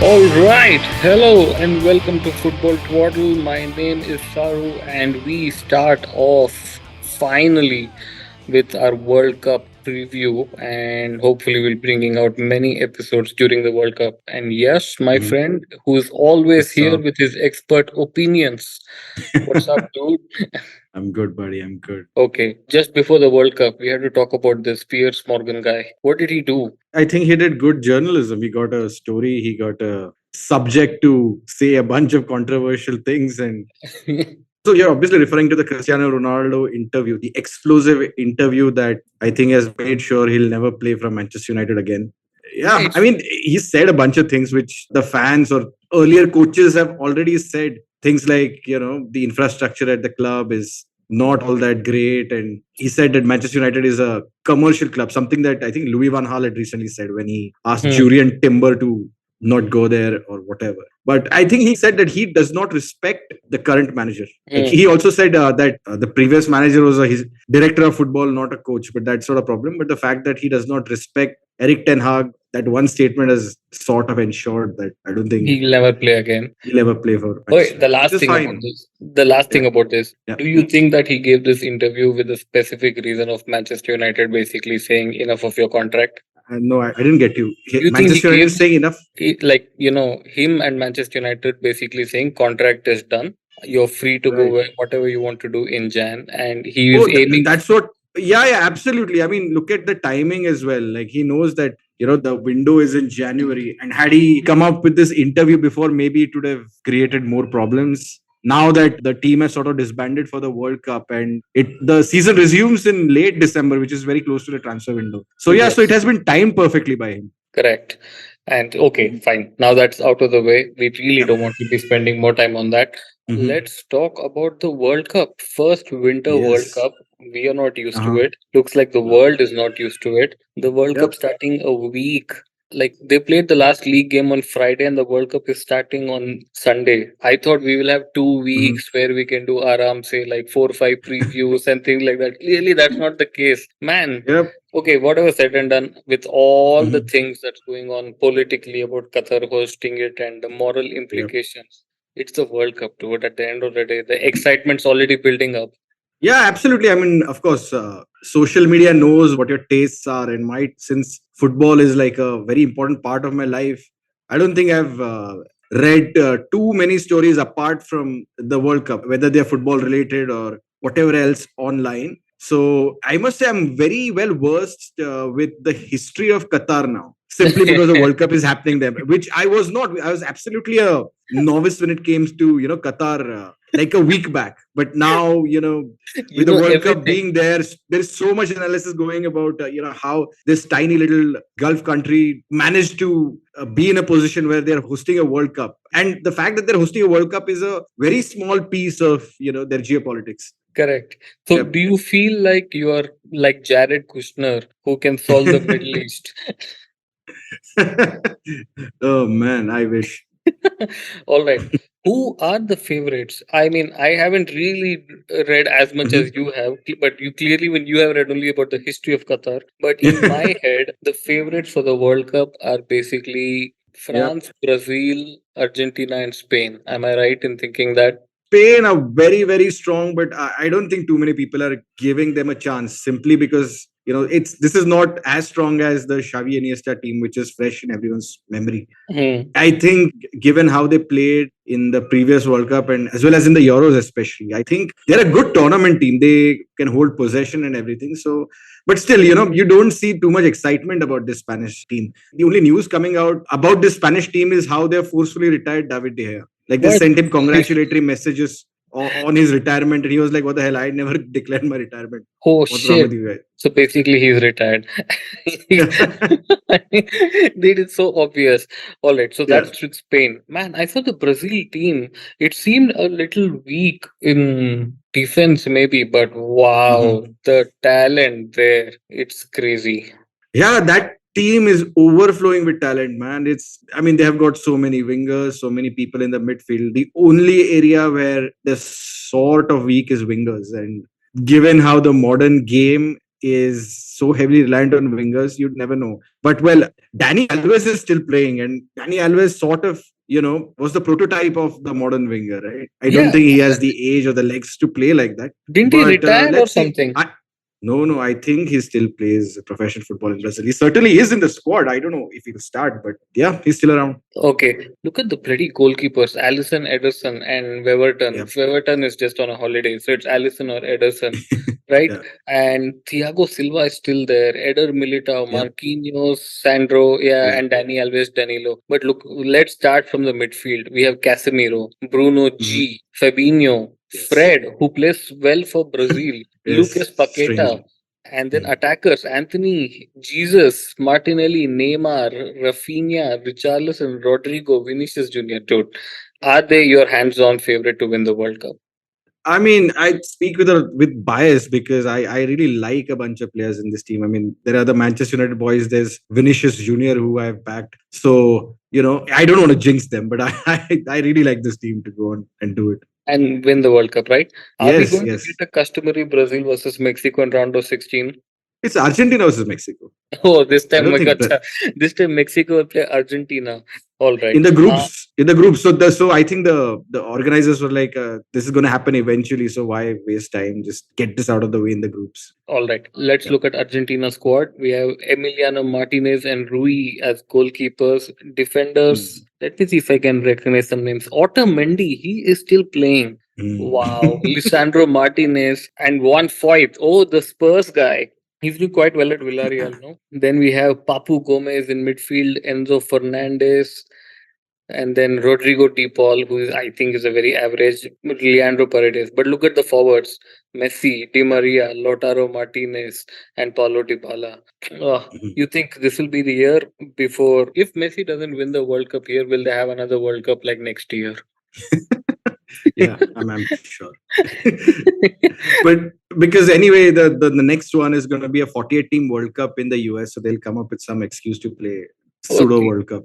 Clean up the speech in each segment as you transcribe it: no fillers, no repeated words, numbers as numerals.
All right, hello and welcome to Football Twaddle. My name is Saru, and we start off finally with our World Cup preview. And hopefully, we'll bringing out many episodes during the World Cup. And yes, my Mhm. friend, who is always What's here up? with his expert opinions. What's up, dude? I'm good, buddy. I'm good. Okay, just before the World Cup, we had to talk about this Piers Morgan guy. What did he do? I think he did good journalism. He got a story, he got a subject to say a bunch of controversial things. And so you're obviously referring to the Cristiano Ronaldo interview, the explosive interview that I think has made sure he'll never play for Manchester United again. Yeah, Yeah, I it's mean, he said a bunch of things which the fans or earlier coaches have already said. Things like, the infrastructure at the club is not all that great. And he said that Manchester United is a commercial club, something that I think Louis Van Gaal had recently said when he asked hmm, Julian Timber to not go there or whatever. But I think he said that he does not respect the current manager. Like hmm. he also said that the previous manager was his director of football, not a coach. But that's not a problem. But the fact that he does not respect Eric Ten Hag, that one statement has sort of ensured that I don't think He'll never play again. he'll ever play for Okay, Manchester United, which is fine. the last Yeah, thing about this. yeah. Do you think that he gave this interview with a specific reason of Manchester United basically saying enough of your contract? No, I didn't get you. Do you think he Manchester United gave is saying enough. like him and Manchester United basically saying contract is done. You're free to go Right. whatever you want to do in Jan, and he is Oh, aiming. that's what. Yeah, yeah, absolutely. I mean, look at the timing as well. Like he knows that the window is in January, and had he come up with this interview before, maybe it would have created more problems. Now that the team has sort of disbanded for the World Cup, and the season resumes in late December, which is very close to the transfer window. So yeah, so it Yes. has been timed perfectly by him. Correct. And okay, fine. Now that's out of the way. We really Yep. don't want to be spending more time on that. Hmm. Let's talk about the World Cup. First Winter World Yes. Cup. We are not used to Uh-huh. it. Looks like the No. world is not used to it. The World Cup Yep. starting a week. Like they played the last league game on Friday and the World Cup is starting on Sunday. I thought we will have 2 weeks where we can do aram say like 4 or 5 previews and things like that. Clearly that's not the case. Man, Yep. okay, whatever said and done, with all the Hmm. things that's going on politically about Qatar hosting it and the moral Yep. implications, it's the World Cup, dude. At the end of the day, the excitement's already building up. Yeah, absolutely. I mean, of course, social media knows what your tastes are, and might since football is like a very important part of my life. I don't think I've read too many stories apart from the World Cup, whether they're football related or whatever else online. So I must say I'm very well versed with the history of Qatar now, simply because the World Cup is happening there, which I was not. I was absolutely a novice when it came to Qatar. Like a week back, but now You with the know World Cup everything. being there, there's so much analysis going about how this tiny little Gulf country managed to be in a position where they're hosting a World Cup, and the fact that they're hosting a World Cup is a very small piece of their geopolitics. Correct. So, Yep. do you feel like you are like Jared Kushner who can solve the Middle East? Oh man, I wish. All right. Who are the favorites? I mean, I haven't really read as much as Mhm. you have, but you clearly, when you have read only about the history of Qatar. But in my head, the favorites for the World Cup are basically Yep. France, Brazil, Argentina, and Spain. Am I right in thinking that? Spain are very, very strong, but I don't think too many people are giving them a chance simply because this is not as strong as the Xavi Iniesta team, which is fresh in everyone's memory. Hmm. I think, given how they played in the previous World Cup and as well as in the Euros, especially, I think they're a good tournament team. They can hold possession and everything. So, but still, you don't see too much excitement about this Spanish team. The only news coming out about this Spanish team is how they're forcefully retired David De Gea. Like they What? sent him congratulatory messages on his retirement, and he was like, "What the hell? I never declared my retirement. Oh What's wrong shit. with you So basically, he's retired. guys?" It is so obvious. All right, so Yeah. that's with Spain. Man, I saw the Brazil team. It seemed a little weak in defense, maybe, but wow, Mhm. the talent there, it's crazy. Yeah, that team is overflowing with talent, man. I mean, they have got so many wingers, so many people in the midfield. The only area where they're sort of weak is wingers. And given how the modern game is so heavily reliant on wingers, you'd never know. But well, Danny Alves is still playing, and Danny Alves sort of, was the prototype of the modern winger, right? I don't Yeah, think he has the age or the legs to play like that. didn't he But retire or let's see. something? No, no, I think he still plays professional football in Brazil. He certainly is in the squad. I don't know if he'll start, but yeah, he's still around. Okay, look at the bloody goalkeepers, Allison, Ederson, and Weverton. Yep. Weverton is just on a holiday, so it's Allison or Ederson, right? Yeah. And Thiago Silva is still there, Eder Militao, Yep. Marquinhos, Sandro, yeah, Yeah. and Dani Alves, Danilo. But look, let's start from the midfield. We have Casemiro, Bruno Mhm. G, Fabinho, Yes. Fred, who plays well for Brazil, Lucas Yes. Paqueta, Strangely. and then Mm. attackers Anthony, Jesus, Martinelli, Neymar, Rafinha, Richarlison, Rodrigo, Vinicius Jr. Dude, are they your hands-on favorite to win the World Cup? I mean, I speak with bias because I really like a bunch of players in this team. I mean, there are the Manchester United boys. There's Vinicius Junior, who I've backed. So I don't want to jinx them, but I really like this team to go on and do it. And win the World Cup, right? Are we Yes, going to yes. get a customary Brazil versus Mexico in round of 16? It's Argentina versus Mexico. Oh, this I time, don't think this time Mexico will play Argentina. All right. in the groups. In the groups, so I think the organizers were like, this is going to happen eventually. So why waste time? Just get this out of the way in the groups. All right, let's Yeah. look at Argentina squad. We have Emiliano Martinez and Rui as goalkeepers. Defenders, Mm. let me see if I can recognize some names. Otamendi, he is still playing. Wow. Mm. Lisandro Martinez and Juan Foyth. Oh, the Spurs guy. He's doing quite well at Villarreal, no? Then we have Papu Gomez in midfield, Enzo Fernandez, and then Rodrigo De Paul, who is, I think, is a very average Leandro Paredes. But look at the forwards: Messi, Di Yeah. Maria, Lautaro Martinez, and Paulo Dybala. Mhm. You think this will be the year before? If Messi doesn't win the World Cup here, will they have another World Cup like next year? Yeah, I'm sure. But because anyway, the next one is going to be a 48 team World Cup in the US, so they'll come up with some excuse to play pseudo Okay. World Cup.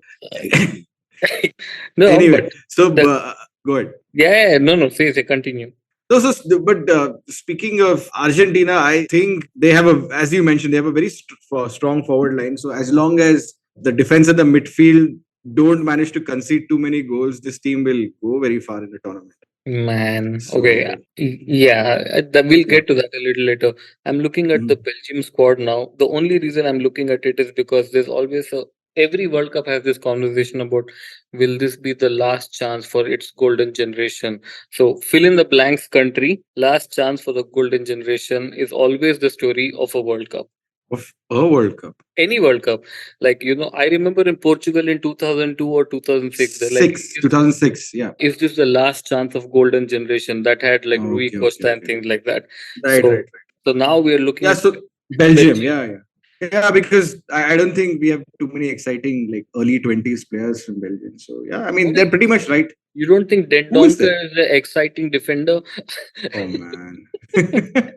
No, but Anyway, so the, go ahead. yeah, no, no. Say, continue. But speaking of Argentina, I think they have as you mentioned, they have a very strong forward line. So as long as the defense and the midfield don't manage to concede too many goals, this team will go very far in the tournament. Man, okay, So yeah, we'll yeah. get to that a little later. I'm looking at the Mhm. Belgium squad now. The only reason I'm looking at it is because there's always every World Cup has this conversation about will this be the last chance for its golden generation? So fill in the blanks country, last chance for the golden generation is always the story of a World Cup. Of a World Cup. Any World Cup. Like, I remember in Portugal in 2002 or 2006, they're like, 2006. Yeah. is this the last chance of golden generation that had like Rui Okay. Okay. Costa and Okay. things like that? Right. So, Right. Right. so now we are looking Yeah. at So Belgium. Belgium. Yeah. Yeah. Yeah. Because I don't think we have too many exciting like early 20s players from Belgium. So yeah. I mean, they're Why? pretty much right. You don't think Den Who is Donker there? is an exciting defender? Oh man. The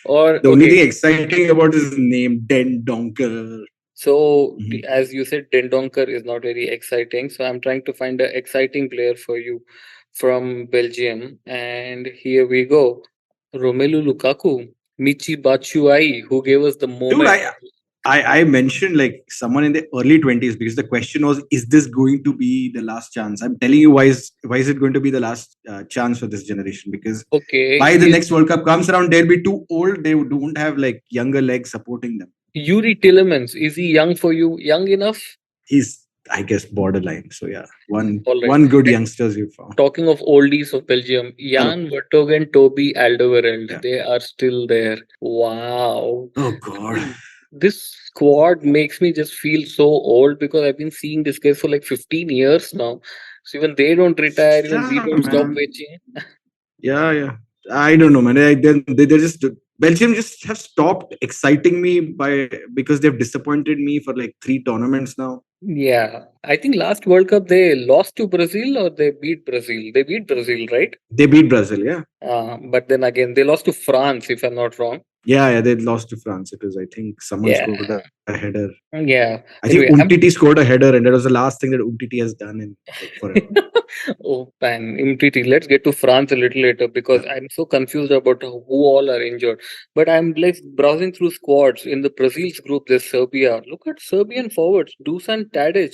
Or only okay, thing exciting about his name, Den Donker. so Mhm. as you said, Den Donker is not very exciting. So I'm trying to find an exciting player for you from Belgium, and here we go. Romelu Lukaku, Michi Batshuayi, who gave us the Dude, moment. I mentioned like someone in the early 20s because the question was, is this going to be the last chance? I'm telling you, why is it going to be the last chance for this generation? Because Okay, by the is next World Cup comes around, they'll be too old. They don't have like younger legs supporting them. Yuri Tillemans, is he young for you? Young enough? He's, I guess, borderline. So yeah, one All right. one good And youngsters you found. talking of oldies of Belgium, Hello. Jan Vertonghen, Toby Alderweireld, Yeah. they are still there. Wow. Oh I God. mean, this squad makes me just feel so old because I've been seeing this guys for like 15 years now. So even they don't retire, even we Yeah, don't stop man. watching. Yeah, yeah. I don't know, man. They just Belgium just have stopped exciting me because they've disappointed me for like 3 tournaments now. Yeah. I think last World Cup they lost to Brazil or they beat Brazil. They beat Brazil, right? They beat Brazil, yeah. But then again, they lost to France, if I'm not wrong. Yeah, they lost to France. It was, I think, someone Yeah, scored a header. yeah. I think Anyway, Umtiti scored a header, and that was the last thing that Umtiti has done in like forever. Oh man, MTT. Let's get to France a little later because Yeah. I'm so confused about who all are injured. But I'm like browsing through squads in the Brazil's group. There's Serbia. Look at Serbian forwards: Dusan Tadic,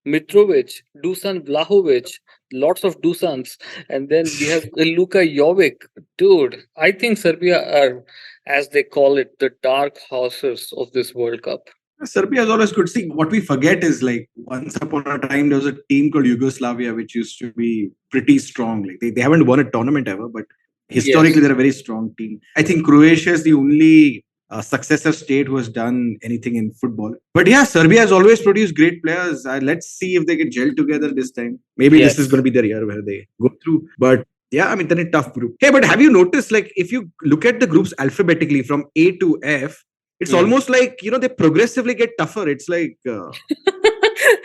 Mitrovic, Dusan Vlahovic. Lots of Dusans, and then we have Luka Jovic. Dude, I think Serbia are, as they call it, the dark horses of this World Cup. Serbia is always good. See, what we forget is like once upon a time there was a team called Yugoslavia which used to be pretty strong. Like they haven't won a tournament ever, but Yes, historically they're a very strong team. I think Croatia is the only successive state who has done anything in football. But yeah, Serbia has always produced great players. Let's see if they can gel together this time. Maybe this is yes, going to be the year where they go through. But yeah, I mean, then a tough group. Hey, but have you noticed, like, if you look at the groups alphabetically from A to F, it's mm. almost like they progressively get tougher. It's like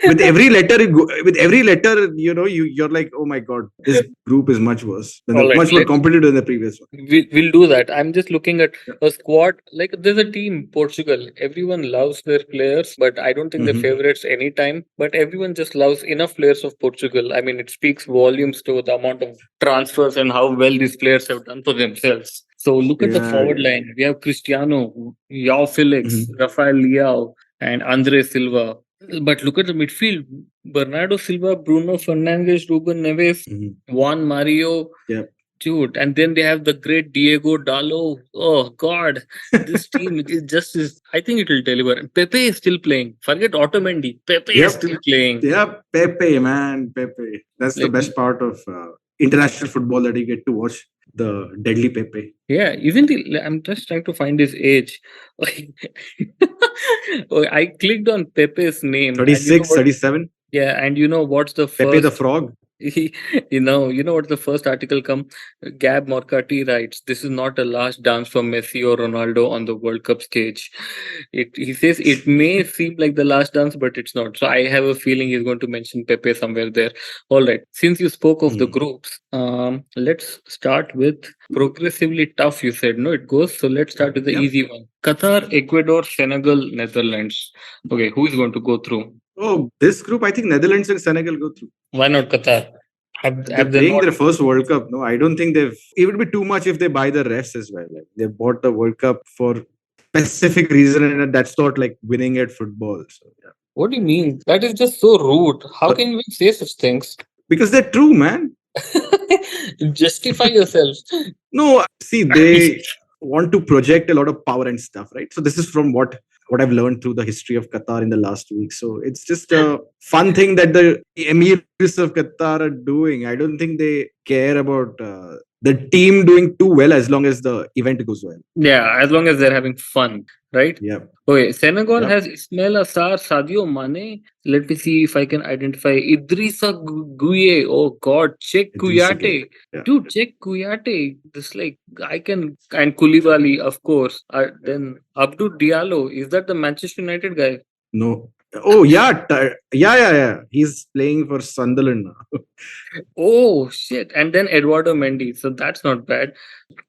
with every letter, with every letter, you're like, oh my god, this group is much worse than All the right, much more competitive than the previous one. we'll do that. I'm just looking at Yeah. a squad. Like there's a team, Portugal. Everyone loves their players, but I don't think they're Mm-hmm. favorites anytime. But everyone just loves enough players of Portugal. I mean, it speaks volumes to the amount of transfers and how well these players have done for themselves. So look at the Yeah, forward yeah. line. We have Cristiano, Joao Felix, Mm-hmm. Rafael Leao, and Andre Silva. But look at the midfield: Bernardo Silva, Bruno Fernandes, Ruben Neves, Mm-hmm. Juan Mario. Yeah. Dude, and then they have the great Diego Dallo. Oh God, this team is just is. I think it will deliver. Pepe is still playing. Forget Otamendi. Pepe is Yep. still playing. Yeah. Pepe, man, Pepe. That's the Like, best part of international football, that you get to watch the deadly Pepe. yeah, isn't he? I'm just trying to find his age. Like, oh, I clicked on Pepe's name, and you know 36, what? 37. Yeah, and you know what's the Pepe the first Frog. you know what the first article come. Gab Morcati writes, "This is not a last dance for Messi or Ronaldo on the World Cup stage." He says it may seem like the last dance, but it's not. So I have a feeling he's going to mention Pepe somewhere there. All right. Since you spoke of the Mm. groups, let's start with progressively tough. You said no, it goes. So let's start with the Yep. easy one: Qatar, Ecuador, Senegal, Netherlands. Okay, who is going to go through? Oh, this group, I think Netherlands and Senegal go through. Why not Qatar? Have They're they playing not? their first World Cup. No, I don't think they've. It would be too much if they buy the refs as well. Like they bought the World Cup for specific reason, and that's not like winning at football. So yeah, What do you mean? That is just so rude. How but can you even say such things? because they're true, man. Justify yourself. No, see, they want to project a lot of power and stuff, right? So this is from what I've learned through the history of Qatar in the last week. So it's just a fun thing that the emirs of Qatar are doing. I don't think they care about the team doing too well as long as the event goes well. Yeah, as long as they're having fun, right? Yep. Okay, Senegal Yep. has Ismail Assar, Sadio Mane. Let me see if I can identify Idrissa Gueye. Oh God, Check Idrissa Gueye. Kuyate. Yeah. Dude, Check Kuyate. This like I can and Koulibaly, of course. Then Abdul Diallo. Is that the Manchester United guy? No. Oh yeah, yeah. He's playing for Sunderland now. Oh shit! And then Eduardo Mendy. So that's not bad.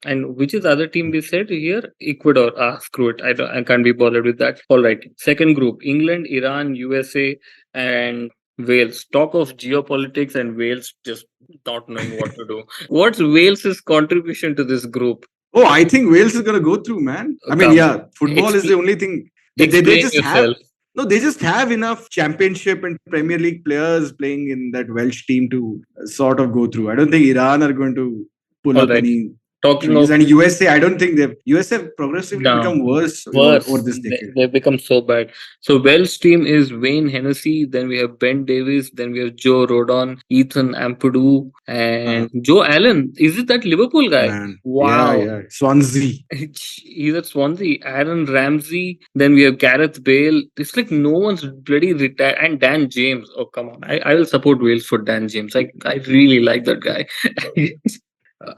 And which is the other team we said here? Ecuador. Ah, screw it. I can't be bothered with that. All right. Second group: England, Iran, USA, and Wales. Talk of geopolitics and Wales just not knowing what to do. What's Wales's contribution to this group? Oh, I think Wales is gonna go through, man. I mean, Come, yeah, football is the expl- only thing. They explain just have. yourself. No, they just have enough championship and Premier League players playing in that Welsh team to sort of go through. I don't think Iran are going to pull All up right. any Talking trees. of And USA, I don't think they've USA have progressively down. become worse over Worse. this They, decade. they become so bad. So Wells team is Wayne Hennessy, then we have Ben Davis, then we have Joe Rodon, Ethan Ampadu, and Uh, Joe Allen. Is it that Liverpool guy? man, yeah, Wow. yeah. Swansea. He's at Swansea. Aaron Ramsey. Then we have Gareth Bale. It's like no one's bloody retired. And Dan James. Oh, come on. I will support Wales for Dan James. I really like that guy.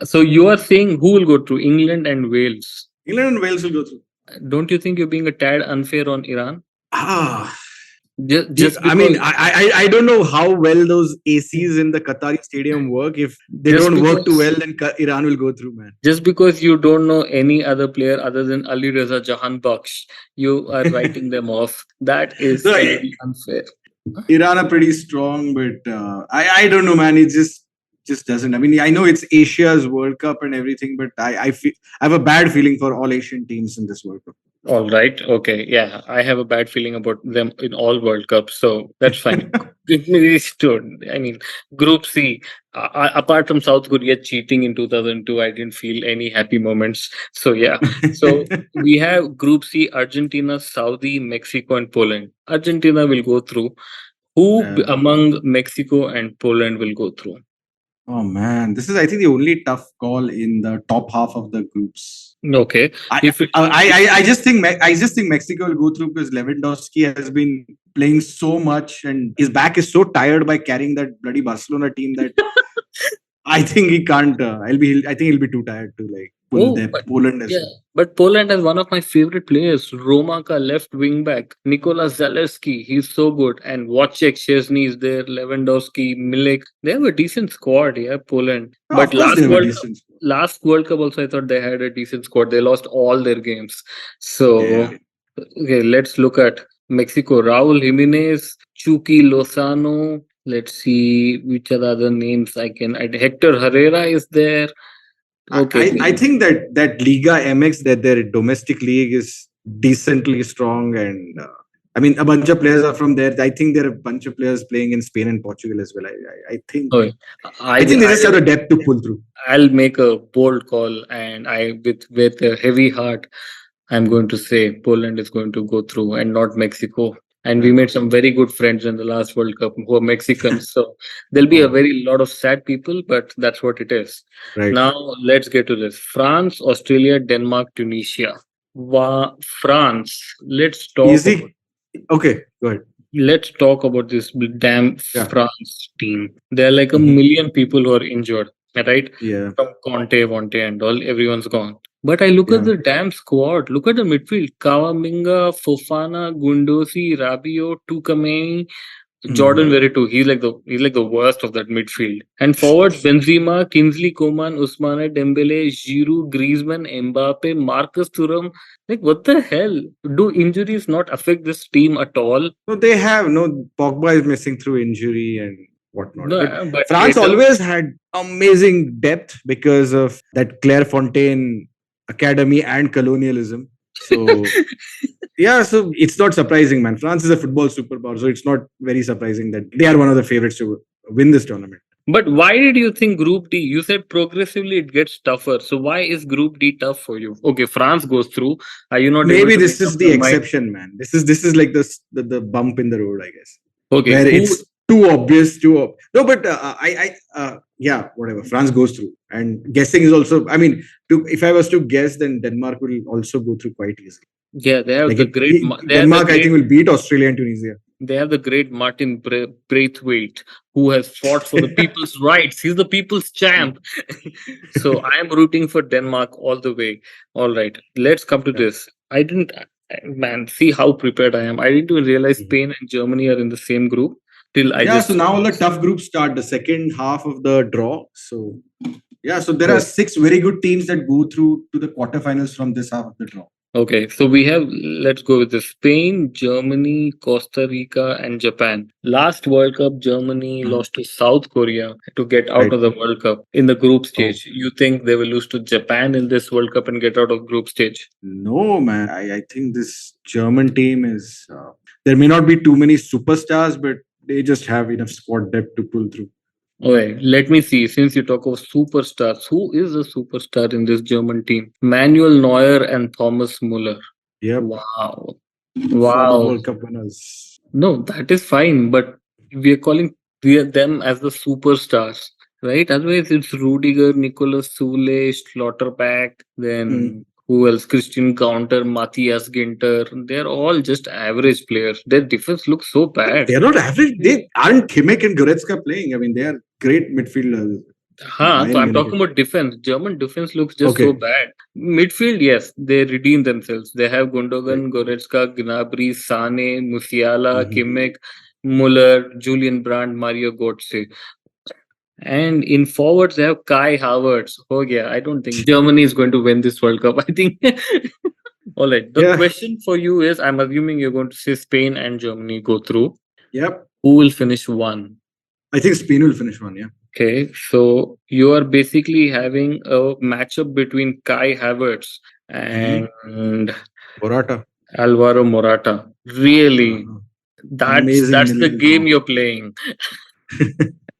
So you are saying who will go through England and Wales? England and Wales will go through. Don't you think you're being a tad unfair on Iran? Ah. just I mean, because I don't know how well those ACs in the Qatari stadium work. If they just don't work too because well, then Iran will go through, man. just because you don't know any other player other than Ali Reza Jahan Baksh, you are writing them off. That is So very unfair. Iran are pretty strong, but I don't know, man. It just doesn't. I mean, I know it's Asia's World Cup and everything, but I have a bad feeling for all Asian teams in this World Cup. All right. Okay. Yeah. I have a bad feeling about them in all World Cups. So that's fine. I mean, Group C, apart from South Korea cheating in 2002, I didn't feel any happy moments. So, yeah. So we have Group C, Argentina, Saudi, Mexico, and Poland. Argentina will go through. Who uh, among Mexico and Poland will go through? oh man, this is I think the only tough call in the top half of the groups. Okay. I If it, I just think I just think Mexico will go through because Lewandowski has been playing so much and his back is so tired by carrying that bloody Barcelona team that I think he can't. I think he'll be too tired to like pull Oh, their but Poland as yeah, well. but Poland has one of my favorite players, Romaka left wing back, Nikola Zaleski. He's so good, and Wojciech Szczesny is there, Lewandowski, Milik. They have a decent squad, yeah, Poland. Oh, But of course, they have a decent squad. Last World Cup also, I thought they had a decent squad. They lost all their games. So Yeah, okay, let's look at Mexico. Raúl Jiménez, Chucky Lozano. Let's see which are the other names I can. Hector Herrera is there. Okay, I think that Liga MX, that their domestic league is decently strong, and I mean a bunch of players are from there. I think there are a bunch of players playing in Spain and Portugal as well. okay. I think they just have I'll the depth to pull through. I'll make a bold call, and I with a heavy heart, I'm going to say Poland is going to go through, and not Mexico. And we Uh, made some very good friends in the last World Cup who are Mexicans. So there'll be a oh, very lot of sad people, but that's what it is. right. Now let's get to this: France, Australia, Denmark, Tunisia. France. Easy. Okay, go ahead. Let's talk about this damn Yeah. France team. There are like a Mhm. million people who are injured, right? Yeah. From Conte, Vonte, and all, everyone's gone. But I look at Yeah. the damn squad. Look at the midfield: Kawaminga, Fofana, Gundosi, Rabiot, Tukame, Jordan Mhm. Veretout. He's like the worst of that midfield. And forwards: Benzema, Kingsley Coman, Ousmane Dembele, Giroud, Griezmann, Mbappe, Marcus Thuram. Like, what the hell? Do injuries not affect this team at all? No, they have no. Pogba is missing through injury and whatnot. But No, but France it does. always had amazing depth because of that Clairefontaine academy and colonialism. So yeah, so it's not surprising, man. France is a football superpower, so it's not very surprising that they are one of the favorites to win this tournament. But why did you think Group D? You said progressively it gets tougher. So why is Group D tough for you? Okay, France goes through. Are you not able Maybe to make this up is the your mind? exception, man. This is like the bump in the road, I guess, Okay, where who? it's too obvious. No, but yeah, whatever. France goes through, and guessing is also. I mean, if I was to guess, then Denmark will also go through quite easily. Yeah, they have Like the great. They have the Denmark, I great. think will beat Australia and Tunisia. They have the great Martin Braithwaite, who has fought for the people's rights. He's the people's champ. So I am rooting for Denmark all the way. All right, let's come to Yeah. this. I didn't, man, see how prepared I am. I didn't even realize Mhm. Spain and Germany are in the same group till I Yeah, so just now saw all the this. tough groups start the second half of the draw. So yeah, so there are Oh, six very good teams that go through to the quarterfinals from this half of the draw. okay, so we have, let's go with the Spain, Germany, Costa Rica, and Japan. Last World Cup, Germany Uh-huh. lost to South Korea to get out Right. of the World Cup in the group Oh stage. You think they will lose to Japan in this World Cup and get out of group stage? no, man! I think this German team is. There may not be too many superstars, but they just have enough squad depth to pull through. Okay, let me see. Since you talk of superstars, who is a superstar in this German team? Manuel Neuer and Thomas Muller. Yep, Wow. former Wow. World Cup winners. No, that is fine, but we are calling them as the superstars, right? Otherwise, it's Rudiger, Nicolas Sule, Schlotterbeck, Mm. then who else? Christian Counter, Matthias Ginter. They're all just average players. Their defense looks so bad. They're not average. They aren't Kimmich and Goretzka playing. I mean, they are great midfielders. Huh, so Bayern I'm Munich. talking about defense. German defense looks just so Okay. bad. Midfield, yes, they redeem themselves. They have Right. Gundogan, Goretzka, Gnabry, Sane, Musiala, Mhm. Kimmich, Muller, Julian Brandt, Mario Götze. And in forwards, they have Kai Havertz. Oh, yeah, I don't think Germany is going to win this World Cup. I think. All right. The Yeah. question for you is, I'm assuming you're going to say Spain and Germany go through. Yep. Who will finish one? I think Spain will finish one. Yeah. Okay, so you are basically having a matchup between Kai Havertz Hmm. and Morata. Alvaro Morata. Really, Uh-huh. that's Amazing that's the million game form. you're playing,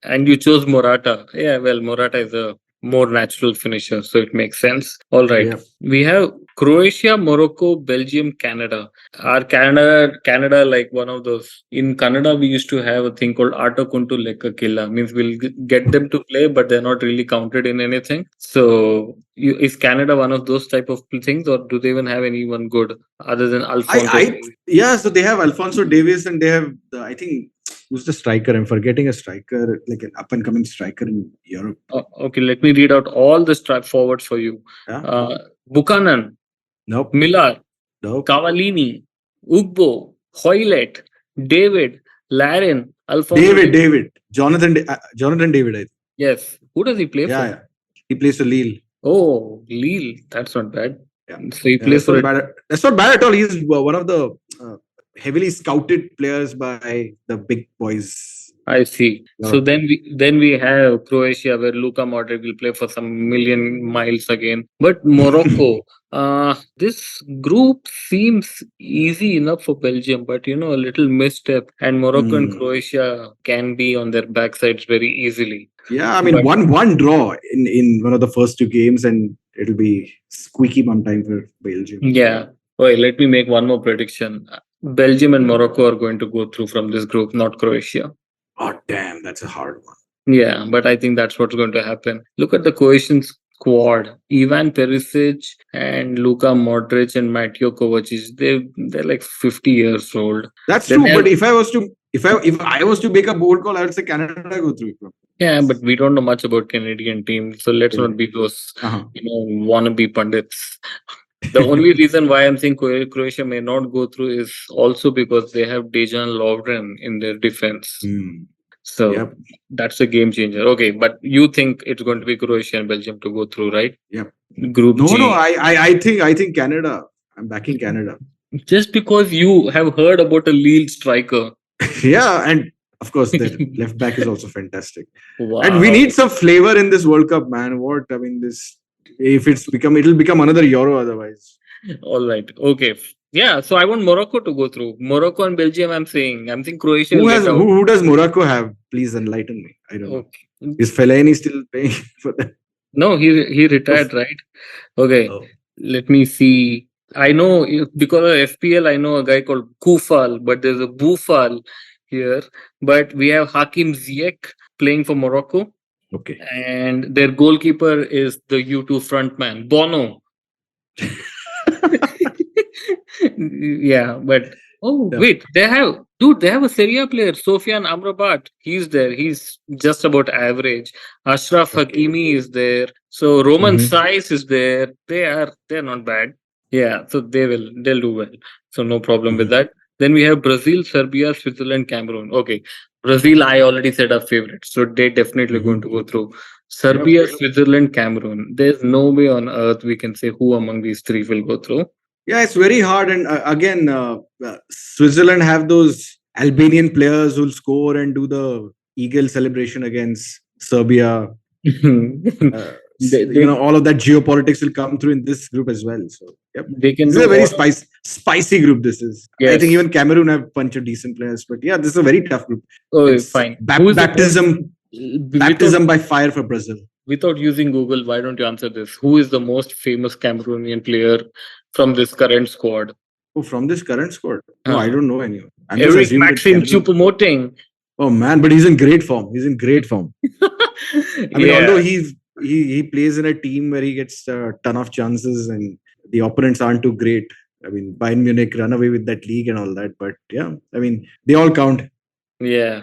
and you chose Morata. Yeah, well, Morata is a more natural finisher, so it makes sense. All right, Yeah. we have Croatia, Morocco, Belgium, Canada. Are Canada like one of those? In Canada, we used to have a thing called Ato Kuntu Lekka Killa. Means we'll get them to play, but they're not really counted in anything. So, is Canada one of those type of things, or do they even have anyone good other than Alfonso I Davies? yeah. So they have Alfonso Davis and they have I think who's the striker? I'm forgetting a striker, like an up and coming striker in Europe. Okay, let me read out all the strike forwards for you. Yeah. Buchanan, Nope. Miller, Nope. Cavallini, Ugbo, Hoylet, David, Larin, Alfonso David. Davies. David. Jonathan David. I think. Yes. Who does he play Yeah. for? Yeah. He plays for Lille. Oh, Lille. That's not bad. Yeah. So he Yeah. plays for a. That's not bad at all. He's one of the heavily scouted players by the big boys. I see. So Europe. then we have Croatia where Luka Modric will play for some million miles again. But Morocco, this group seems easy enough for Belgium, but a little misstep, and Morocco and Hmm. Croatia can be on their backsides very easily. Yeah, I mean But one draw in one of the first two games, and it'll be squeaky bum time for Belgium. yeah, okay, let me make one more prediction. Belgium and Morocco are going to go through from this group, not Croatia. Oh damn, that's a hard one. Yeah, but I think that's what's going to happen. Look at the Croatian squad. Ivan Perisic and Luka Modric and Mateo Kovacic. They're like 50 years old. That's Then true. they But have, if I was to make a bold call, I would say Canada go through. yeah, but we don't know much about Canadian teams, so let's not be those Uh-huh. wannabe pundits. The only reason why I'm saying Croatia may not go through is also because they have Dejan Lovren in their defense. Hmm. So Yep. that's a game changer. Okay, but you think it's going to be Croatia and Belgium to go through, right? Yep. Group No. G. I think Canada. I'm backing Canada. Just because you have heard about a Lille striker. Yeah, and of course their left back is also fantastic. And we Wow. need some flavor in this World Cup, man. What I mean, this if it'll become another Euro otherwise. All right. Okay. Yeah. So I want Morocco to go through. Morocco and Belgium, I'm saying Croatia will Who get has out. who does Morocco have? Please enlighten me. I don't know. Okay. Is Fellaini still paying for that? No, he retired, right? Okay. Oh, Let me see. I know because of FPL, I know a guy called Kufal, but there's a Bufal here. But we have Hakim Ziyech playing for Morocco, okay. and their goalkeeper is the U2 frontman, Bono. Yeah, but oh Yeah. wait, they have a Serie A player, Sofian Amrabat. He's there. He's just about average. Ashraf Okay. Hakimi is there. So Roman Hmm. Saiz is there. They're not bad. Yeah, so they'll do well. So no problem with Hmm. that. Then we have Brazil, Serbia, Switzerland, Cameroon. Okay. Brazil, I already said are favorites, so they definitely going Hmm. to go through. Yep. Serbia, Switzerland, Cameroon. There's no way on earth we can say who among these three will go through. Yeah, it's very hard. And again, Switzerland have those Albanian players who'll score and do the eagle celebration against Serbia. Uh, they, they all of that geopolitics will come through in this group as well. So, yep. they can This is do a very all of spicy group. This is. I think yes. even Cameroon have a bunch of decent players, but yeah, this is a very tough group. Oh, It's fine. Who is the most without baptism by fire for Brazil. without using Google? Why don't you answer this? Who is the most famous Cameroonian player from this current squad? Oh, from this current squad? Oh, I Uh, don't know anyone. I'm just Eric assuming that Maxim Cameroon. Choupo-Moting. Oh man, but he's in great form. He's in great form. I mean, although Yeah, he plays in a team where he gets a ton of chances and the opponents aren't too great. I mean, Bayern Munich run away with that league and all that. But yeah, I mean, they all count. yeah.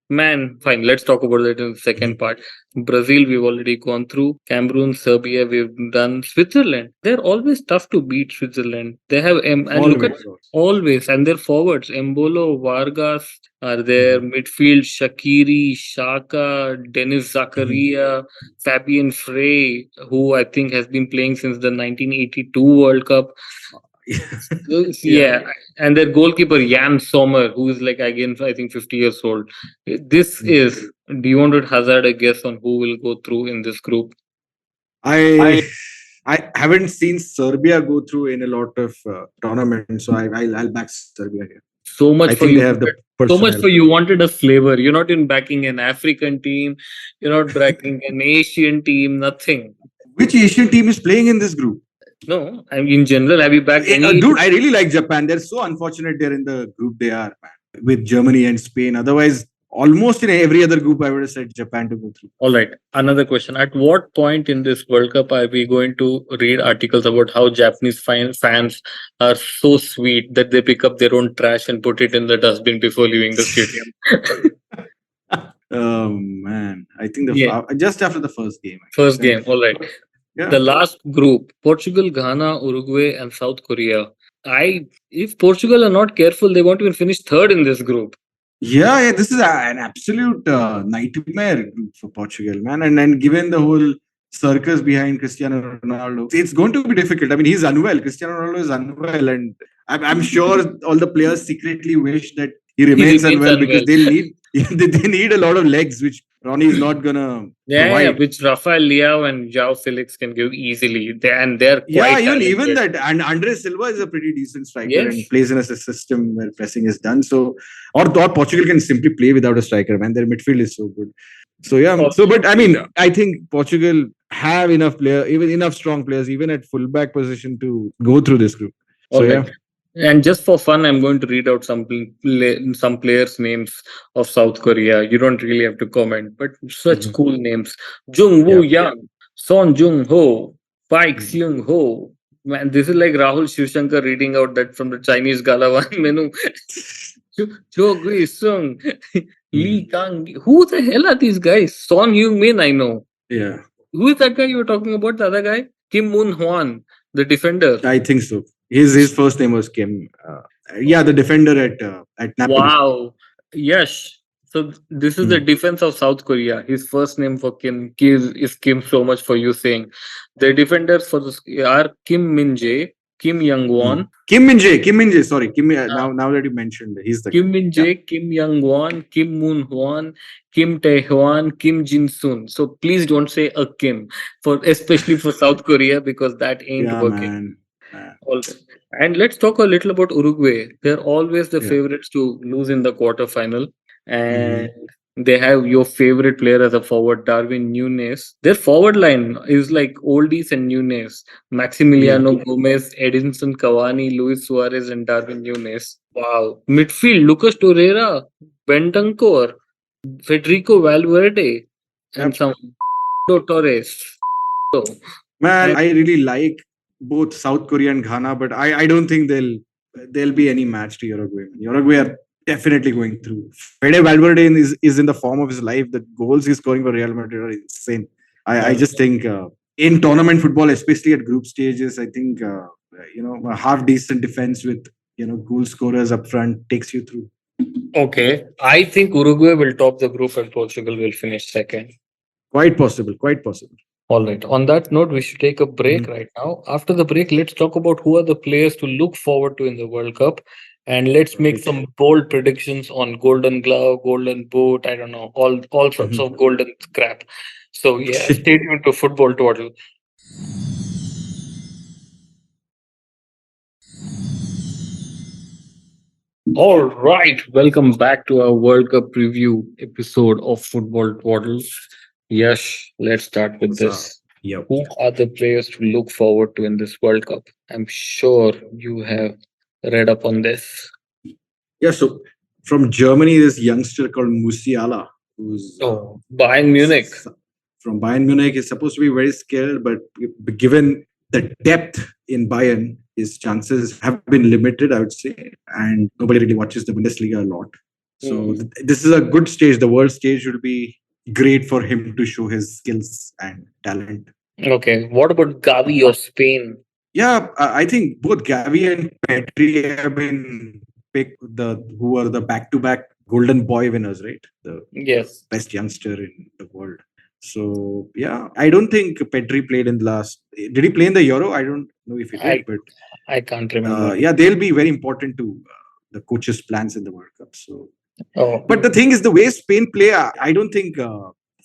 Man, fine. Let's talk about that in the second part. Brazil, we've already gone through. Cameroon, Serbia, we've done. Switzerland, they're always tough to beat. Switzerland, they have and look at Always. always and their forwards. Embolo, Vargas are there. Mhm. Midfield, Shaqiri, Shaka, Dennis Zakaria, Fabian Frey, who I think has been playing since the 1982 World Cup. Yeah. Yeah, and their goalkeeper Jan Sommer, who is like again I think 50 years old. This Mm. is. Do you want to hazard a guess on who will go through in this group? I I haven't seen Serbia go through in a lot of tournaments, so I'll back Serbia here. So I much for think they you. have the So much personnel. for you wanted a flavor. You're not in backing an African team. You're not backing an Asian team. Nothing. Which Asian team is playing in this group? No, I mean in general, have you backed any Dude, Asian? I really like Japan. They're so unfortunate they're in the group they are, man, with Germany and Spain. Otherwise, almost in every other group, I would have said Japan to go through. All right. Another question. At what point in this World Cup are we going to read articles about how Japanese fans are so sweet that they pick up their own trash and put it in the dustbin before leaving the stadium? Oh man, I think Yeah. just after the first game, I First guess. game. All right. The Yeah, last group Portugal, Ghana, Uruguay, and South Korea. If Portugal are not careful, they won't even finish third in this group. yeah. This is an absolute nightmare group for Portugal, man. And given the whole circus behind Cristiano Ronaldo, it's going to be difficult. I mean, he's unwell. Cristiano Ronaldo is unwell, and I'm sure all the players secretly wish that he He remains remains unwell because unwell. they'll need they need a lot of legs, which Ronnie is not gonna Yeah, provide. which Rafael Leao and Joao Felix can give easily. They're Yeah, quite even talented. that, and Andre Silva is a pretty decent striker and Yes. plays in a system where pressing is done. So, or Portugal can simply play without a striker. Man, their midfield is so good. So yeah, so but I mean, I think Portugal have enough even enough strong players, even at fullback position to go through this group. So All right. yeah. And just for fun, I'm going to read out some players' names of South Korea. You don't really have to comment, but such Mhm. cool names: Jung Woo Yeah. Yang, Son Jung Ho, Paik Mhm. Seung Ho. Man, this is like Rahul Shivshankar reading out that from the Chinese Gala one menu. Cho Gui Sung, Lee Mhm. Kang. Who the hell are these guys? Son Heung Min, I know. Yeah, Who is that guy you were talking about? The other guy? Kim Moon Hwan, the defender. I think so. His first name was Kim. Yeah, the defender at Napoli. Wow. Yes. So this is the Mhm. defense of South Korea. His first name for Kim is Kim. So much for you saying. The defenders for this are Kim Min Jae, Kim Young Won, Kim Min Jae. Sorry, uh, now that you mentioned, he's the Kim guy. Min Yeah, Jae, Kim Young Won, Kim Moon Hwan, Kim Tae Hwan, Kim Jin Sun. So please don't say a Kim for especially for South Korea because that ain't yeah, working. man. All right. And let's talk a little about Uruguay. They're always the Yeah. favorites to lose in the quarterfinal. And Mhm. they have your favorite player as a forward, Darwin Nunes. Their forward line is like oldies and Nunes. Yeah. Maximiliano Gomez, Edinson Cavani, Luis Suarez, and Darwin Nunes. Wow. Midfield, Lucas Torreira, Bentancur, Federico Valverde, and Yep. some Torres. So, Man, and I really like both South Korea and Ghana, but I don't think there'll be any match to Uruguay. Uruguay are definitely going through. Fede Valverde is in the form of his life. The goals he's scoring for Real Madrid are insane. I just think in tournament football, especially at group stages, I think a half decent defense with goal scorers up front takes you through. okay, I think Uruguay will top the group and Portugal will finish second. Quite possible. Quite possible. All right. On that note, we should take a break Mhm. right now. After the break, let's talk about who are the players to look forward to in the World Cup. And let's make Right. some bold predictions on Golden Glove, Golden Boot, I don't know, all sorts Mhm. of golden crap. So yeah, stay tuned to Football Twaddle. All right, welcome back to our World Cup preview episode of Football Twaddle. Yes, let's start with So, this. yep. Who are the players to look forward to in this World Cup? I'm sure you have read up on this. Yeah, so from Germany, this youngster called Musiala, who's Oh, Bayern Munich. from Bayern Munich, is supposed to be very skilled, but given the depth in Bayern, his chances have been limited, I would say. And nobody really watches the Bundesliga a lot. So Mm. this is a good stage. The world stage will be great for him to show his skills and talent. Okay. What about Gavi of Spain? Yeah, I think both Gavi and Pedri have been picked who are the back-to-back Golden Boy winners, right? The Yes, best youngster in the world. So yeah, I don't think Pedri played in the last. Did he play in the Euro? I don't know if he did, I but I can't remember. yeah, they'll be very important to the coach's plans in the World Cup. So, Oh, but the thing is, the way Spain play, I don't think.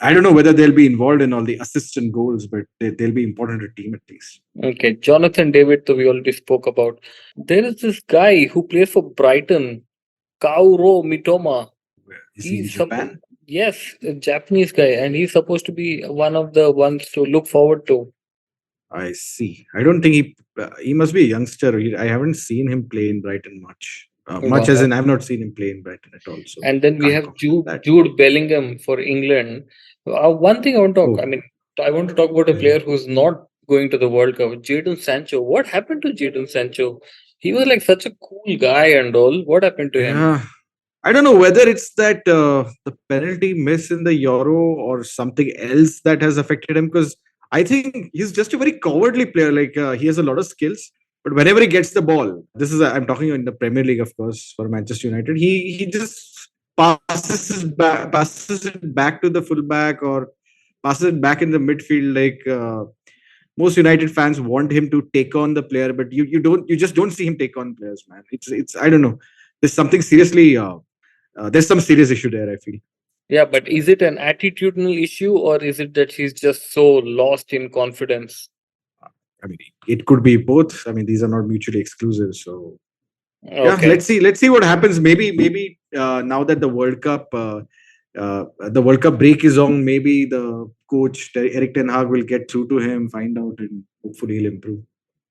I don't know whether they'll be involved in all the assists and goals, but they'll be important to team at least. okay. Jonathan David, we already spoke about. There is this guy who plays for Brighton, Kauro Mitoma. Is he in He's supposed, Japan? yes, a Japanese guy, and he's supposed to be one of the ones to look forward to. I see. I don't think he must be a youngster. I haven't seen him play in Brighton much. Much as Wow. in I've not seen him play in Brighton at all. So And then we can't have comment on that. Jude Bellingham for England. One thing I want to talk, I Oh, mean, I want to talk about a player who's not going to the World Cup, Jadon Sancho. What happened to Jadon Sancho? He was like such a cool guy and all. What happened to him? yeah. I don't know whether it's that the penalty miss in the Euro or something else that has affected him because I think he's just a very cowardly player. Like he has a lot of skills, but whenever he gets the ball, I'm talking in the Premier League, of course, for Manchester United. He just passes it back to the fullback or passes it back in the midfield. Like most United fans want him to take on the player, but you just don't see him take on players, man. It's I don't know. There's something seriously. There's some serious issue there, I feel. Yeah, but is it an attitudinal issue or is it that he's just so lost in confidence? I mean, it could be both. I mean, these are not mutually exclusive. So yeah, Okay, let's see what happens. Maybe now that the World Cup break is on, maybe the coach Eric Ten Hag will get through to him, find out, and hopefully he'll improve.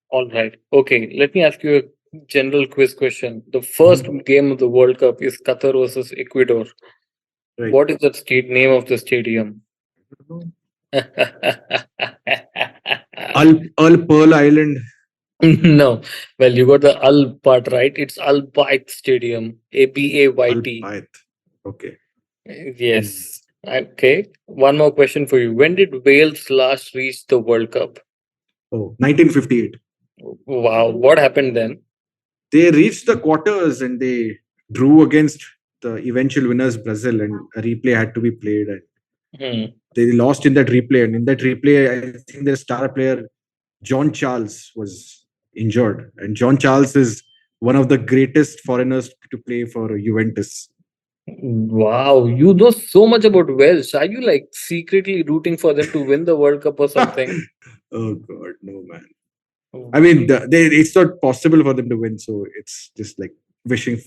all right. Okay, let me ask you a general quiz question. The first Mhm. game of the World Cup is Qatar versus Ecuador. Right. What is the state name of the stadium? Al Pearl Island, No. Well, you got the Al part right. It's Al Bayt Stadium. Al ABAYT. Bayt. Okay. Hmm. Yes. Okay. One more question for you. When did Wales last reach the World Cup? Oh, 1958. Wow. What happened then? They reached the quarters and they drew against the eventual winners Brazil, and a replay had to be played. And Hmm. they lost in that replay. And in that replay, I think their star player John Charles was injured, and John Charles is one of the greatest foreigners to play for Juventus. Wow. You know so much about Wales. Are you like secretly rooting for them to win the World Cup or something? Oh God, no man. I mean, it's not possible for them to win, so it's just like wishing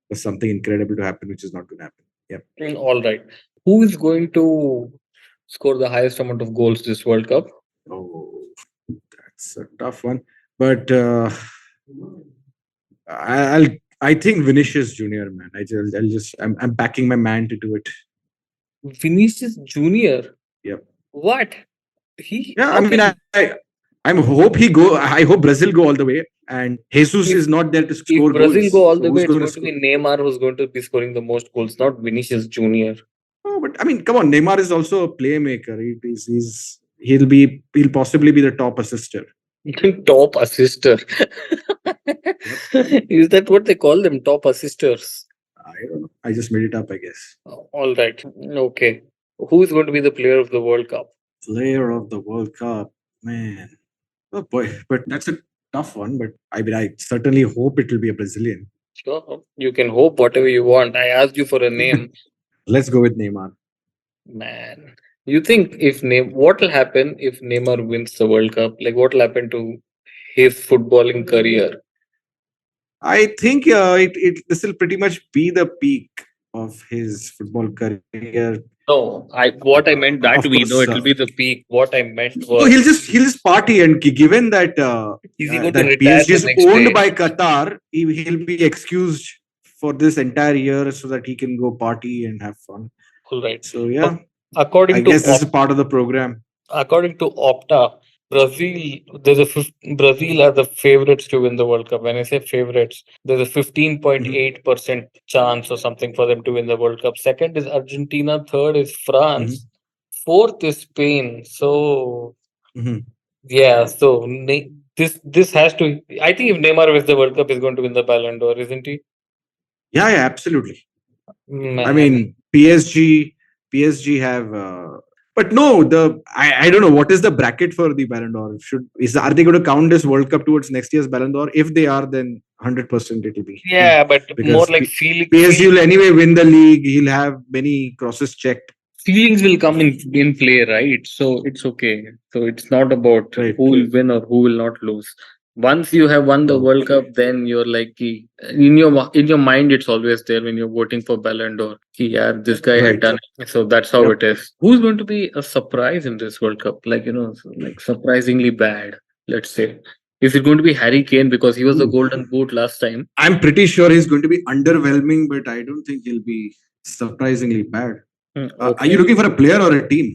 for something incredible to happen, which is not going to happen. Yeah. All right. Who is going to score the highest amount of goals this World Cup? Oh, that's a tough one. But I'll I think Vinicius Junior, man. I'm backing my man to do it. Vinicius Junior. Yep. What? He? Yeah. I How mean, can I hope he go. I hope Brazil go all the way. And Jesus if is not there to if score Brazil go goals. all So the way, who's it's going to going to score? be Neymar who's going to be scoring the most goals, not Vinicius Junior. Oh, but I mean, come on. Neymar is also a playmaker. He'll possibly be the top assister. Top assister. Yep. Is that what they call them? Top assisters. I don't know. I just made it up, I guess. All right. Okay. Who is going to be the player of the World Cup? Player of the World Cup, man. Oh boy, but that's a tough one. But I mean, I certainly hope it will be a Brazilian. Sure. You can hope whatever you want. I asked you for a name. Let's go with Neymar. Man. You think if what will happen if Neymar wins the World Cup? Like what will happen to his footballing career? I think it this will pretty much be the peak of his football career. No, I what I meant that Of we know course, it will be the peak. What I meant so was he'll just party, and given that is he going to that retire PSG the is next owned day? by Qatar, he'll be excused for this entire year so that he can go party and have fun. All right. So yeah, I According to guess this is part of the program. according to Opta, Brazil, Brazil are the favorites to win the World Cup. When I say favorites, there's a Mhm. 15.8% chance or something for them to win the World Cup. Second is Argentina, third is Mhm. France, fourth is Spain. So Mhm. yeah, so this has to. I think if Neymar wins the World Cup, he's going to win the Ballon d'Or, isn't he? Yeah, yeah, absolutely. I Man, mean, PSG have, but no, I don't know what is the bracket for the Ballon d'Or. Are they going to count this World Cup towards next year's Ballon d'Or? If they are, then 100% it will be him, yeah, but more because like PSG will anyway win the league. He'll have many crosses checked. feelings will come in play, right? So it's okay. So it's not about Right. who will win or who will not lose. Once you have won the Oh, World Cup, then you're like in your mind, it's always there when you're voting for Ballon d'Or. Yeah, this guy had right. done it. So that's how Yep. it is. Who's going to be a surprise in this World Cup? Like like surprisingly bad. Let's say, is it going to be Harry Kane because he was the Ooh. Golden Boot last time? I'm pretty sure he's going to be underwhelming, but I don't think he'll be surprisingly bad. Are you Okay. looking for a player or a team?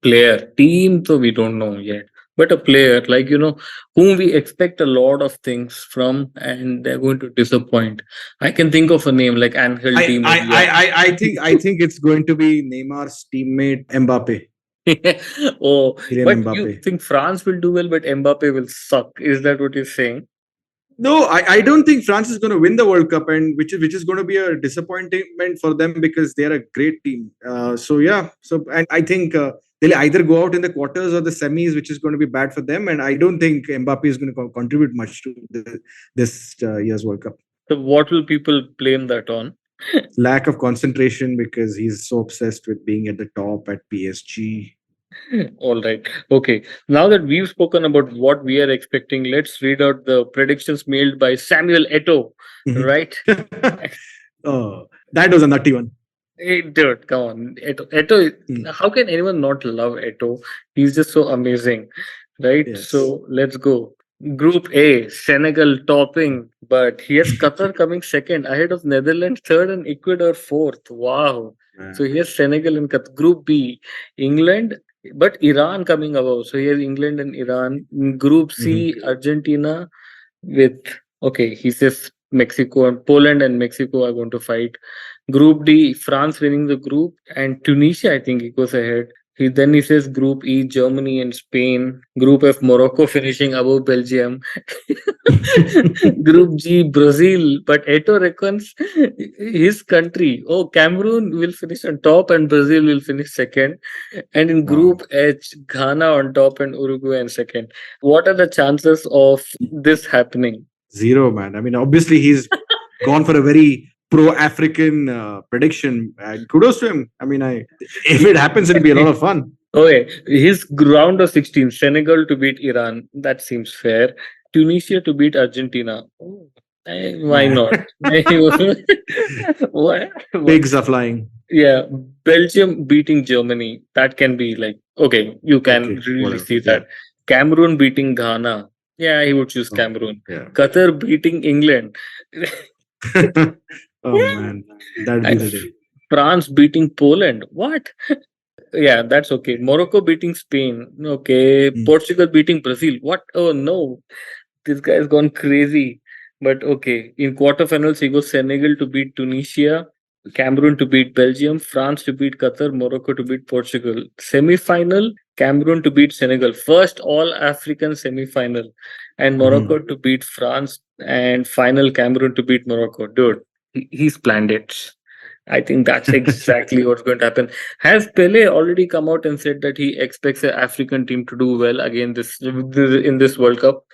Player team, so we don't know yet, but a player like whom we expect a lot of things from and they're going to disappoint. I can think of a name like Angel Di Maria. I think it's going to be Neymar's teammate Mbappe, Oh, Kylian but you Mbappe. think France will do well but Mbappe will suck, is that what you're saying? No, I don't think France is going to win the World Cup, and which is going to be a disappointment for them because they are a great team. So yeah, and I think they'll either go out in the quarters or the semis, which is going to be bad for them. And I don't think Mbappe is going to contribute much to this year's World Cup. So what will people blame that on? Lack of concentration because he's so obsessed with being at the top at PSG. All right. Okay. Now that we've spoken about what we are expecting, let's read out the predictions mailed by Samuel Eto. Mhm. Right? Oh, that was a nutty one. Hey, dude, come on. Eto, Mm. how can anyone not love Eto? He's just so amazing, right? Yes. So let's go. Group A, Senegal topping, but here's Qatar coming second, ahead of Netherlands third and Ecuador fourth. Wow. So Man. here's Senegal and Qatar. Group B, England, but Iran coming above. So here's England and Iran. Group Mhm. C, Argentina with, okay, he says Mexico and Poland and Mexico are going to fight. Group D, France winning the group, and Tunisia, I think, he goes ahead. He says Group E, Germany and Spain. Group F, Morocco finishing above Belgium. Group G, Brazil, but Eto reckons his country. Oh, Cameroon will finish on top and Brazil will finish second. And in Group Wow. H, Ghana on top and Uruguay in second. What are the chances of this happening? Zero, man. I mean, obviously, he's gone for a very pro-African prediction. And kudos to him. I mean, if it happens, it'll be a lot of fun. Okay, his round of 16, Senegal to beat Iran. That seems fair. Tunisia to beat Argentina. Oh, why Man. not? Why? Pigs are flying. Yeah, Belgium beating Germany. That can be like, okay, you can Okay, really whatever. see Yeah. that. Cameroon beating Ghana. Yeah, he would choose Oh, Cameroon. yeah. Qatar beating England. Oh, man. That'd be And the day. France beating Poland. What? Yeah, that's okay. Morocco beating Spain. Okay. Mm. Portugal beating Brazil. What? Oh no. This guy's gone crazy. But okay. In quarterfinals, he goes Senegal to beat Tunisia, Cameroon to beat Belgium, France to beat Qatar, Morocco to beat Portugal. Semi-final, Cameroon to beat Senegal. First all African semi-final. And Morocco Mhm. to beat France. And final, Cameroon to beat Morocco. Dude, he's planned it. I think that's exactly what's going to happen. Has Pele already come out and said that he expects the African team to do well again in this World Cup?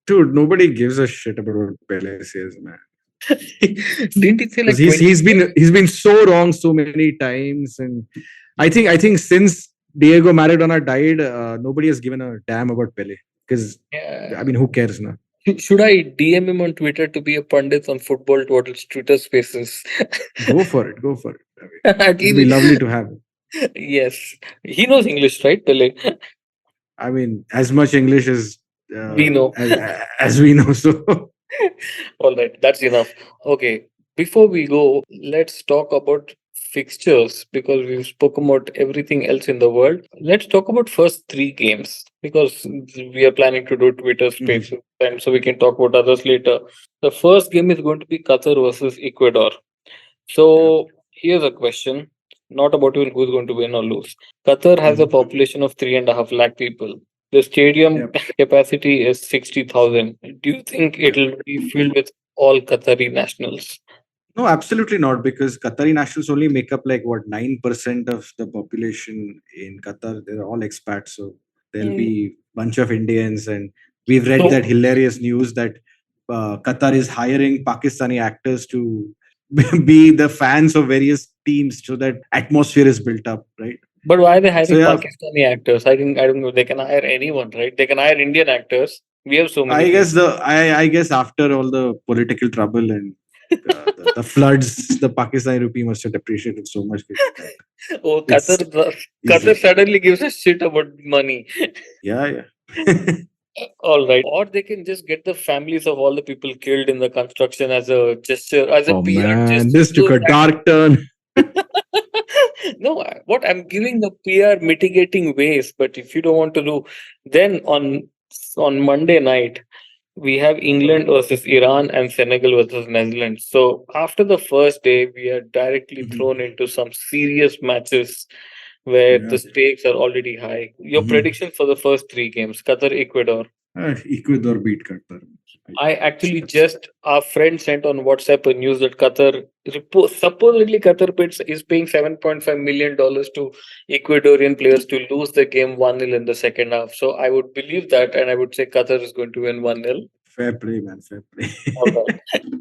Dude, nobody gives a shit about what Pele says, man. Didn't he say Because like he's 20 he's years? been he's been so wrong so many times, and I think since Diego Maradona died, nobody has given a damn about Pele. Because I Yeah. mean, who cares now? Should I DM him on Twitter to be a pundit on Football Twaddle's Twitter spaces? Go for it. Go for it. I mean, it'll be Again, lovely to have. yes. He knows English, right, Pele? I mean, as much English as We know. as we know. So All right, that's enough. Okay, before we go, let's talk about fixtures because we've spoken about everything else in the world. Let's talk about first three games because we are planning to do Twitter Mhm. Spaces and so we can talk about others later. The first game is going to be Qatar versus Ecuador. Yeah. So here's a question, not about even who's going to win or lose. Qatar has a Mhm. population of 3.5 lakh people. The stadium Yep. capacity is 60,000. Do you think Yep. it'll be filled with all Qatari nationals? No, absolutely not, because Qatari nationals only make up like what 9% of the population in Qatar. They're all expats, so there'll Mm. be bunch of Indians, and we've read that So, hilarious news that Qatar is hiring Pakistani actors to be the fans of various teams, so that atmosphere is built up, right? but why are they So hiring yeah, Pakistani actors? I don't know. They can hire anyone, right? They can hire Indian actors. We have so many people. I guess after all the political trouble and the floods, the Pakistani rupee must have depreciated so much that Oh, it's Qatar easy. suddenly gives a shit about money. Yeah, yeah. All right. Or they can just get the families of all the people killed in the construction as a gesture, as a Oh PR man, gesture this took to a dark turn. no, what I'm giving the PR mitigating ways, but if you don't want to do, then on Monday night we have England versus Iran and Senegal versus Netherlands. So after the first day, we are directly Mhm. thrown into some serious matches where the Yeah. stakes are already high. Your Mhm. prediction for the first three games, Qatar, Ecuador. Ecuador beat Qatar. I actually That's just our friend sent on WhatsApp a news that supposedly is paying $7.5 million to Ecuadorian players to lose the game 1-0 in the second half. So I would believe that, and I would say Qatar is going to win 1-0. fair play, man. Fair All play. right.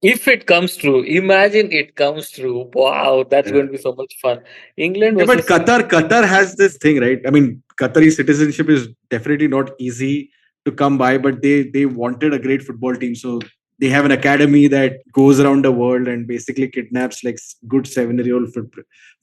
If it comes true, imagine it comes true. Wow, that's Yeah. going to be so much fun. England Yeah, but versus Qatar has this thing, right? I mean, Qatari citizenship is definitely not easy to come by, but they wanted a great football team, so they have an academy that goes around the world and basically kidnaps like good 7-year-old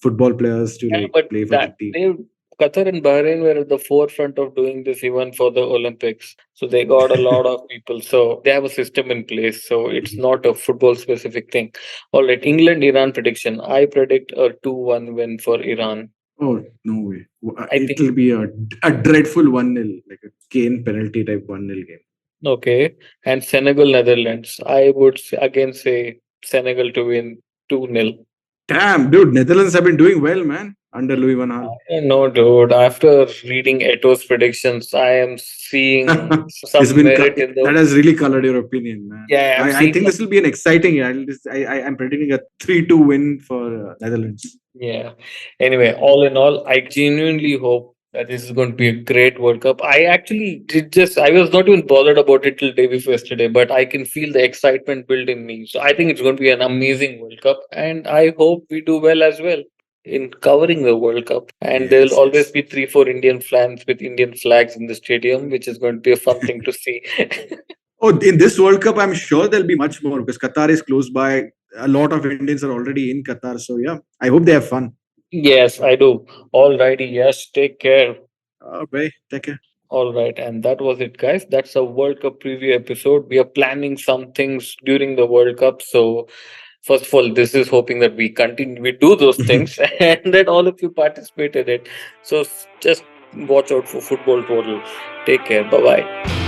football players to Yeah, like but play for the that team. they Qatar and Bahrain were at the forefront of doing this even for the Olympics. So they got a lot of people. So they have a system in place. So it's Mhm. not a football specific thing. All right, England Iran prediction. I predict a 2-1 win for Iran. Oh no way! I think It'll be a dreadful 1-0, like a Kane penalty type 1-0 game. okay. And Senegal Netherlands. I would again say Senegal to win 2-0. Damn, dude, Netherlands have been doing well, man, under Louis van Gaal. No, dude. After reading Eto's predictions, I am seeing It's some been merit in the. that has really colored your opinion, man. Yeah, I'm I seeing think some. this will be an exciting. I'm predicting a 3-2 win for Netherlands. Yeah. Anyway, all in all, I genuinely hope that this is going to be a great World Cup. I actually did I was not even bothered about it till day before yesterday, but I can feel the excitement build in me. So I think it's going to be an amazing World Cup. And I hope we do well as well in covering the World Cup. And there'll Yes, always yes. be 3, 4 Indian fans with Indian flags in the stadium, which is going to be a fun thing to see. Oh, in this World Cup, I'm sure there'll be much more because Qatar is close by. A lot of Indians are already in Qatar, so yeah, I hope they have fun. Yes, I do. All righty. Yes, take care. Bye. Take care. All right, and that was it, guys. That's a World Cup preview episode. We are planning some things during the World Cup. So, first of all, this is hoping that we do those things, and that all of you participate in it. So, just watch out for Football Twaddle. Take care. Bye bye.